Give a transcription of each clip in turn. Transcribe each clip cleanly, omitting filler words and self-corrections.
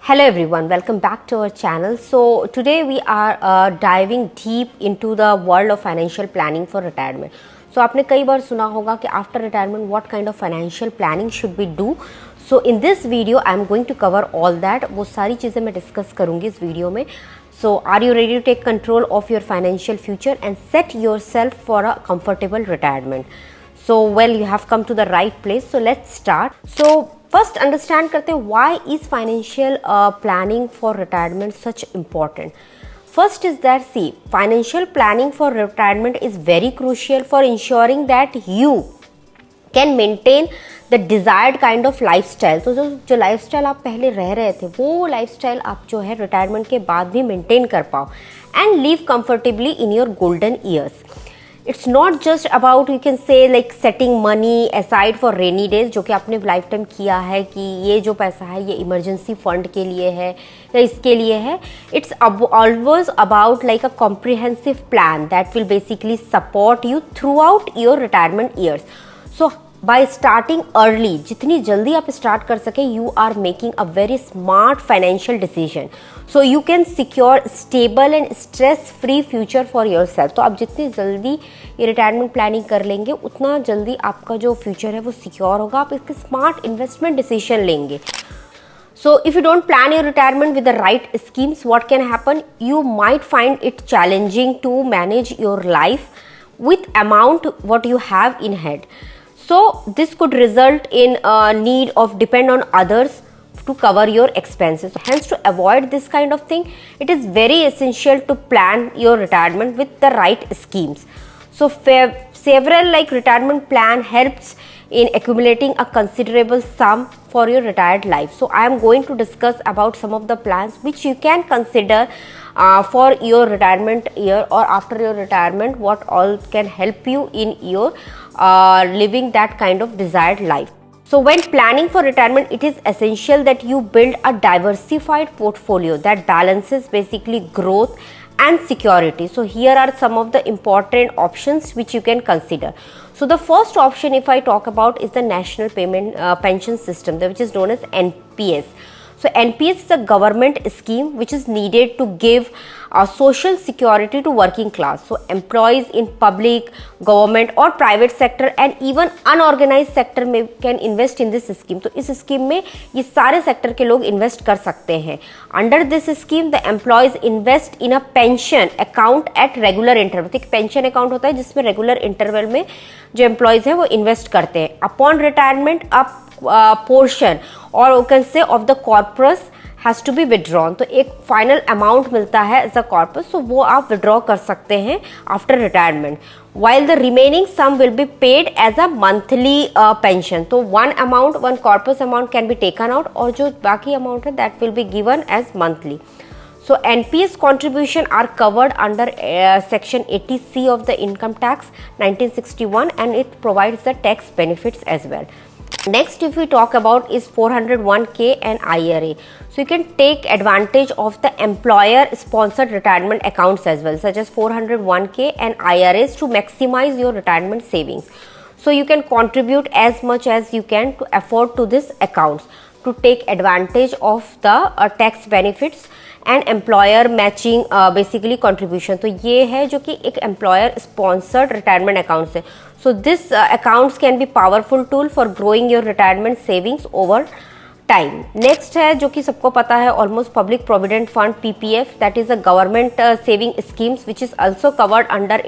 Hello everyone, welcome back to our channel. So today we are diving deep into the world of financial planning for retirement. So आपने कई बार सुना होगा कि after retirement what kind of financial planning should we do. So in this video I am going to cover all that. वो सारी चीज़ें मैं discuss करूँगी इस वीडियो में. So are you ready to take control of your financial future and set yourself for a comfortable retirement? So well, you have come to the right place. So let's start. So first understand करते हैं why is financial planning for retirement such important. First is that see, financial planning for retirement is very crucial for ensuring that you can maintain the desired kind of lifestyle. तो जो lifestyle आप पहले रह रहे थे वो lifestyle आप जो है retirement के बाद भी maintain कर पाओ and live comfortably in your golden years. It's not just about you can say like setting money aside for rainy days जो कि आपने लाइफ टाइम किया है कि ये जो पैसा है ये इमरजेंसी फंड के लिए है या इसके लिए है. It's always about like a comprehensive plan that will basically support you throughout your retirement years. So by starting early, जितनी जल्दी आप स्टार्ट कर सकें, you are making a very smart financial decision. So you can secure stable and stress-free future for yourself. तो आप जितनी जल्दी ये रिटायरमेंट प्लानिंग कर लेंगे उतना जल्दी आपका जो फ्यूचर है वो सिक्योर होगा. आप इसके स्मार्ट इन्वेस्टमेंट डिसीजन लेंगे. So if you don't plan your retirement with the right schemes, what can happen? You might find it challenging to manage your life with amount what you have in hand. So this could result in a need of depend on others to cover your expenses. Hence, to avoid this kind of thing, it is very essential to plan your retirement with the right schemes. So several like retirement plan helps in accumulating a considerable sum for your retired life. So I am going to discuss about some of the plans which you can consider for your retirement year or after your retirement, what all can help you in your living that kind of desired life. So when planning for retirement, it is essential that you build a diversified portfolio that balances basically growth and security. So here are some of the important options which you can consider. So the first option if I talk about is the National Payment Pension System, which is known as NPS. So NPS is a government scheme which is needed to give social security to working class. So employees in public, government or private sector and even unorganized sector में can invest in this scheme. तो इस scheme में ये सारे sector के लोग invest कर सकते हैं. Under this scheme, the employees invest in a pension account at regular interval. तो एक pension account होता है जिसमें regular interval में जो employees हैं वो invest करते हैं. Upon retirement, portion or you can say of the corpus has to be withdrawn. तो एक फाइनल अमाउंट मिलता है एज अ कॉर्पस, तो वो आप विड्रॉ कर सकते हैं after retirement. while the remaining sum will be paid as a monthly pension. तो one corpus amount can be taken out और जो बाकी अमाउंट है that will be given as monthly. So NPS contribution are covered under section 80C of the income tax 1961 and it provides the tax benefits as well. Next if we talk about is 401k and IRA. So you can take advantage of the employer sponsored retirement accounts as well, such as 401k and IRAs to maximize your retirement savings. So you can contribute as much as you can to afford to this accounts to take advantage of the tax benefits and employer matching basically contribution. तो ये है जो कि एक employer sponsored retirement accounts है. So this accounts can be powerful tool for growing your retirement savings over time. Next है जो कि सबको पता है almost public provident fund PPF, that is a government saving schemes which is also covered under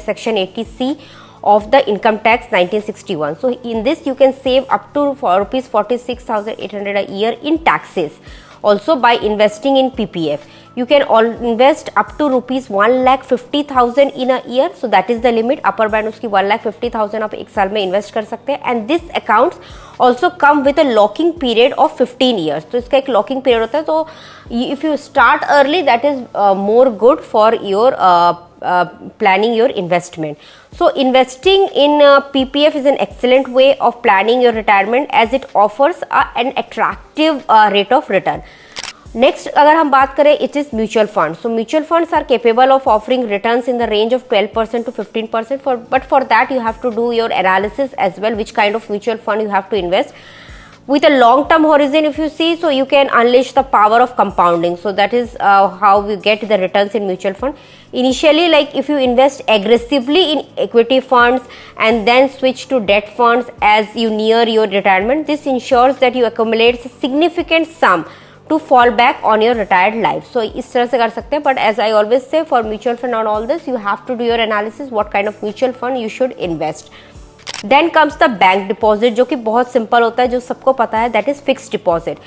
section 80C of the income tax 1961. So in this you can save up to rupees 46,800 a year in taxes. Also by investing in PPF, you can invest up to rupees 1,50,000 in a year. So that is the limit. Upper band उसकी 1,50,000 आप एक साल में invest कर सकते हैं. And this accounts also come with a locking period of 15 years. तो इसका एक locking period होता है. तो if you start early, that is more good for your planning your investment. So investing in PPF is an excellent way of planning your retirement as it offers an attractive rate of return. Next अगर हम बात करें it is mutual funds. So mutual funds are capable of offering returns in the range of 12% to 15%. But for that you have to do your analysis as well, which kind of mutual fund you have to invest. with a long term horizon, if you see, so you can unleash the power of compounding. So that is how we get the returns in mutual fund. Initially, like if you invest aggressively in equity funds and then switch to debt funds as you near your retirement, this ensures that you accumulate a significant sum to fall back on your retired life. So इस तरह से कर सकते हैं, but as I always say, for mutual fund and all this, you have to do your analysis what kind of mutual fund you should invest. Then comes the bank deposit, जो कि बहुत simple होता है, जो सबको पता है, that is fixed deposit.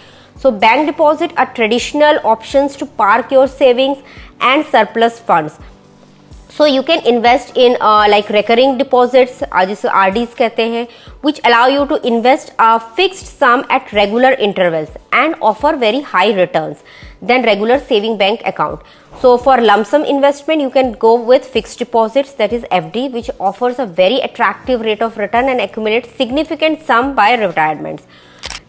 So bank deposit are traditional options to park your savings and surplus funds. So you can invest in like recurring deposits, जिसे RDs कहते हैं, which allow you to invest a fixed sum at regular intervals and offer very high returns than regular saving bank account. So for lump sum investment, you can go with fixed deposits, that is FD, which offers a very attractive rate of return and accumulates significant sum by retirements.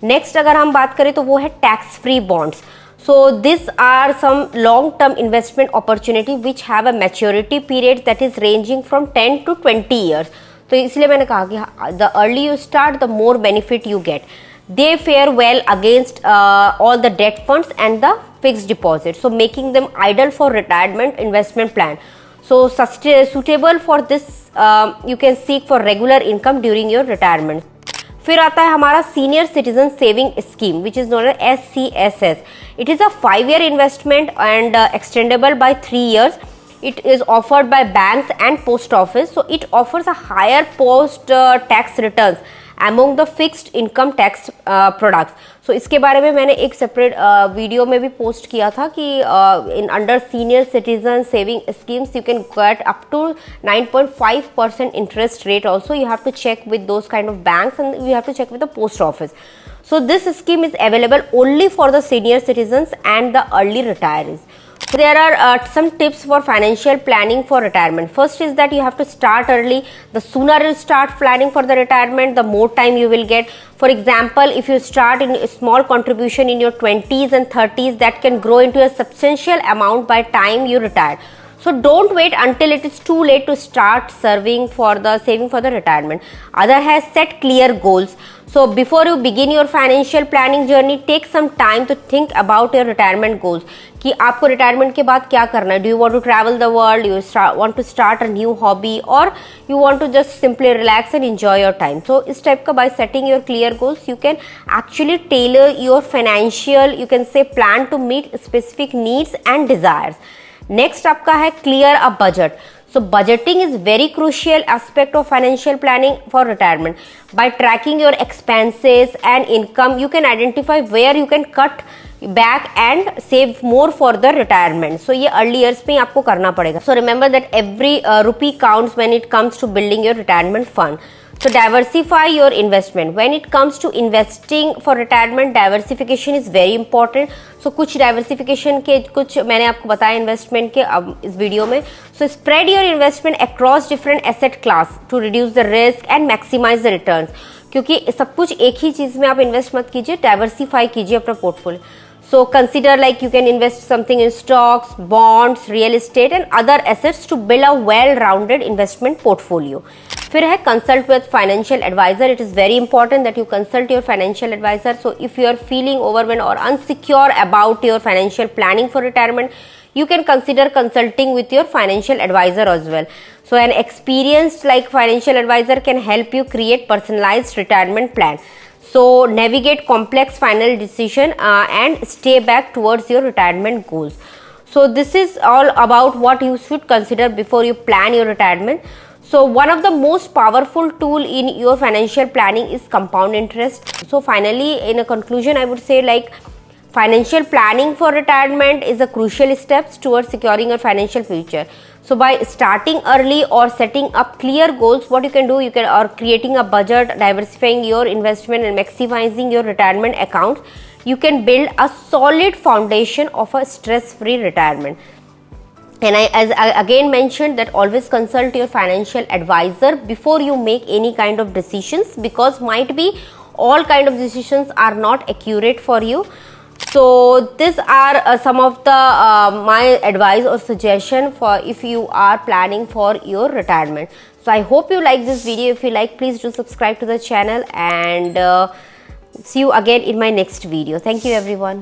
Next अगर हम बात करें तो वो है tax free bonds. So these are some long-term investment opportunity which have a maturity period that is ranging from 10 to 20 years. तो इसलिए मैंने कहा कि the early you start, the more benefit you get. They fare well against all the debt funds and the fixed deposits, so making them ideal for retirement investment plan. So suitable for this, you can seek for regular income during your retirement. फिर आता है हमारा senior citizen saving scheme which is known as SCSS. It is a 5-year investment and extendable by 3 years. It is offered by banks and post office, so it offers a higher post tax returns among the fixed income tax products. So इसके बारे में मैंने एक separate video में भी post किया था कि in under senior citizen saving schemes you can get up to 9.5% interest rate also. You have to check with those kind of banks and you have to check with the post office. So this scheme is available only for the senior citizens and the early retirees. So there are some tips for financial planning for retirement. First is that you have to start early. The sooner you start planning for the retirement, the more time you will get. For example, if you start in a small contribution in your 20s and 30s, that can grow into a substantial amount by time you retire. So don't wait until it is too late to start saving for the retirement. Other has set clear goals. So before you begin your financial planning journey, take some time to think about your retirement goals. कि आपको retirement के बाद क्या करना है? Do you want to travel the world? You want to start a new hobby, or you want to just simply relax and enjoy your time? So इस type का by setting your clear goals, you can actually tailor your financial, you can say, plan to meet specific needs and desires. Next आपका है clear a budget. So budgeting is very crucial aspect of financial planning for retirement. By tracking your expenses and income, you can identify where you can cut back and save more for the retirement. So ये early years में आपको करना पड़ेगा. So remember that every rupee counts when it comes to building your retirement fund. So diversify your investment. When it comes to investing for retirement, diversification is very important. So कुछ diversification के कुछ मैंने आपको बताया investment के अब इस video में. So spread your investment across different asset class to reduce the risk and maximize the returns. क्योंकि सब कुछ एक ही चीज़ में आप इन्वेस्ट मत कीजिए, डाइवर्सिफाई कीजिए अपना portfolio. So consider like you can invest something in stocks, bonds, real estate and other assets to build a well-rounded investment portfolio. फिर है consult with financial advisor. It is very important that you consult your financial advisor. So if you are feeling overwhelmed or insecure about your financial planning for retirement, you can consider consulting with your financial advisor as well. So an experienced like financial advisor can help you create personalized retirement plan. So navigate complex final decision and stay back towards your retirement goals. So this is all about what you should consider before you plan your retirement. So one of the most powerful tool in your financial planning is compound interest. So finally, in a conclusion, I would say like financial planning for retirement is a crucial steps towards securing your financial future. So by starting early or setting up clear goals, what you can do, you can or creating a budget, diversifying your investment and maximizing your retirement accounts, you can build a solid foundation of a stress-free retirement. And as I again mentioned that always consult your financial advisor before you make any kind of decisions, because might be all kind of decisions are not accurate for you. So these are some of the my advice or suggestion for if you are planning for your retirement. So I hope you like this video. If you like, please do subscribe to the channel and See you again in my next video. Thank you everyone.